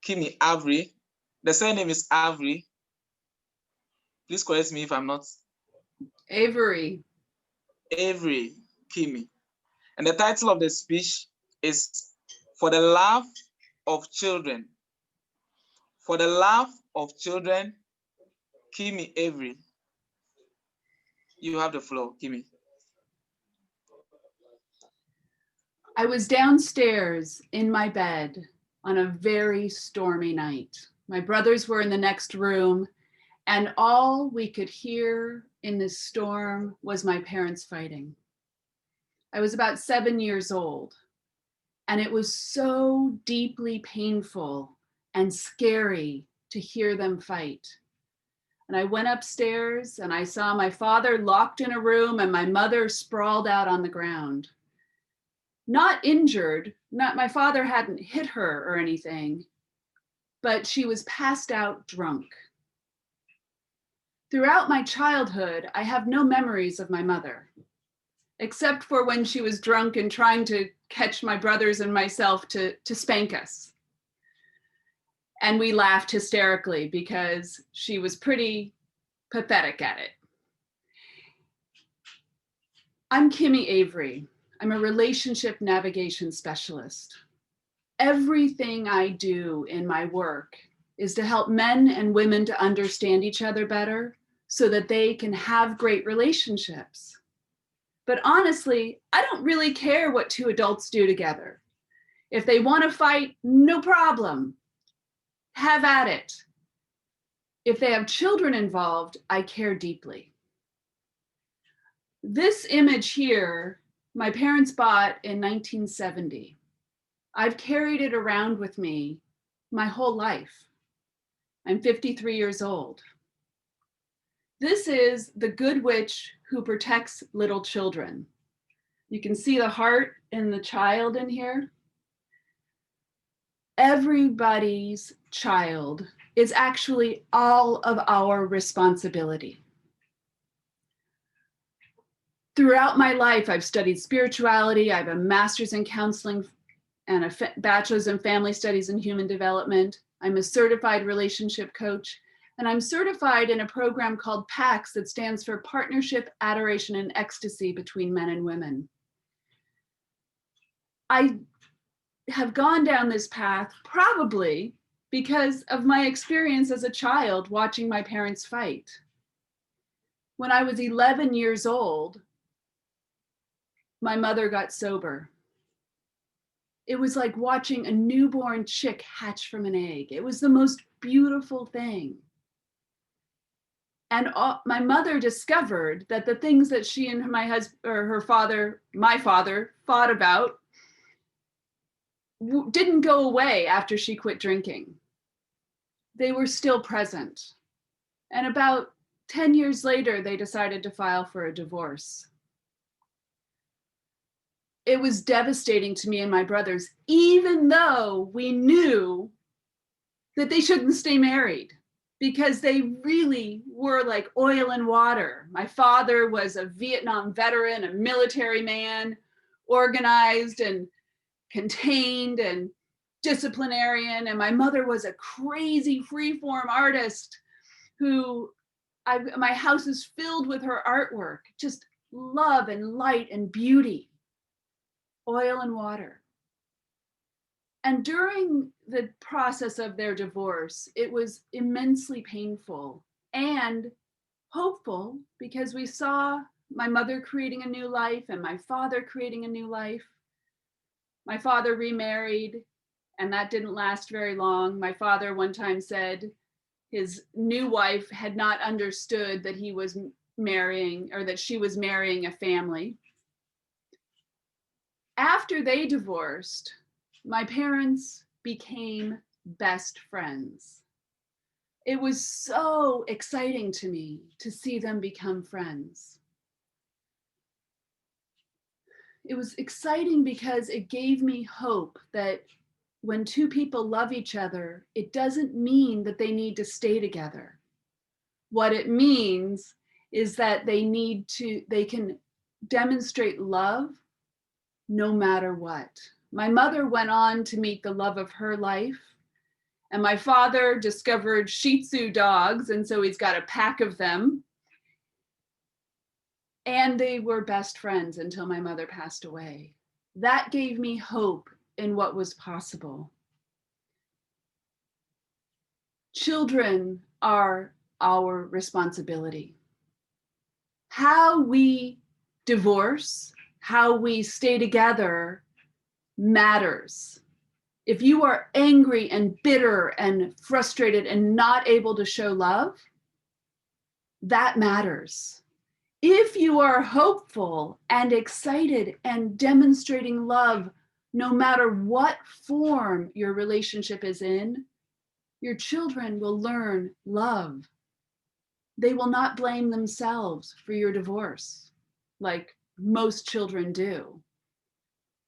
Kimi Avary. The surname is Avary. Please correct me if I'm not. Avery. Avary Kimi. And the title of the speech is For the Love of Children. For the Love of Children, Kimi Avary. You have the floor, Kimi. I was downstairs in my bed on a very stormy night. My brothers were in the next room, and all we could hear in this storm was my parents fighting. I was about 7 years old, and it was so deeply painful and scary to hear them fight. And I went upstairs and I saw my father locked in a room and my mother sprawled out on the ground. Not injured, my father hadn't hit her or anything, but she was passed out drunk. Throughout my childhood, I have no memories of my mother, except for when she was drunk and trying to catch my brothers and myself to spank us. And we laughed hysterically because she was pretty pathetic at it. I'm Kimi Avary. I'm a relationship navigation specialist. Everything I do in my work is to help men and women to understand each other better so that they can have great relationships. But honestly, I don't really care what two adults do together. If they want to fight, no problem. Have at it. If they have children involved, I care deeply. This image here, my parents bought in 1970. I've carried it around with me my whole life. I'm 53 years old. This is the good witch who protects little children. You can see the heart and the child in here. Everybody's child is actually all of our responsibility. Throughout my life, I've studied spirituality. I have a master's in counseling and a bachelor's in family studies and human development. I'm a certified relationship coach, and I'm certified in a program called PAX that stands for Partnership, Adoration, and Ecstasy Between Men and Women. I have gone down this path probably because of my experience as a child watching my parents fight. When I was 11 years old, my mother got sober. It was like watching a newborn chick hatch from an egg. It was the most beautiful thing. And my mother discovered that the things that she and my husband, or her father, my father, fought about didn't go away after she quit drinking. They were still present. And about 10 years later, they decided to file for a divorce. It was devastating to me and my brothers, even though we knew that they shouldn't stay married because they really were like oil and water. My father was a Vietnam veteran, a military man, organized and contained and disciplinarian. And my mother was a crazy freeform artist who my house is filled with her artwork, just love and light and beauty. Oil and water. And during the process of their divorce, it was immensely painful and hopeful because we saw my mother creating a new life and my father creating a new life. My father remarried, and that didn't last very long. My father one time said his new wife had not understood that he was marrying, or that she was marrying a family. After they divorced, my parents became best friends. It was so exciting to me to see them become friends. It was exciting because it gave me hope that when two people love each other, it doesn't mean that they need to stay together. What it means is that they can demonstrate love no matter what. My mother went on to meet the love of her life, And my father discovered Shih Tzu dogs, and so he's got a pack of them. And they were best friends until my mother passed away. That gave me hope in what was possible. Children are our responsibility. How we divorce, how we stay together matters. If you are angry and bitter and frustrated and not able to show love, that matters. If you are hopeful and excited and demonstrating love, no matter what form your relationship is in, your children will learn love. They will not blame themselves for your divorce, like most children do.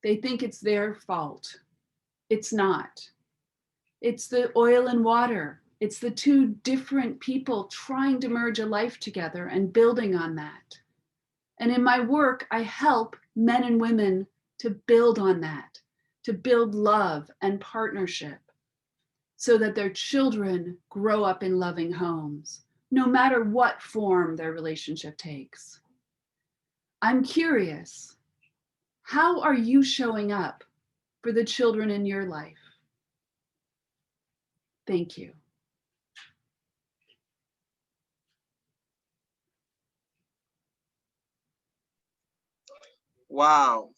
They think it's their fault. It's not. It's the oil and water. It's the two different people trying to merge a life together and building on that. And in my work, I help men and women to build on that, to build love and partnership so that their children grow up in loving homes, no matter what form their relationship takes. I'm curious, how are you showing up for the children in your life? Thank you. Wow.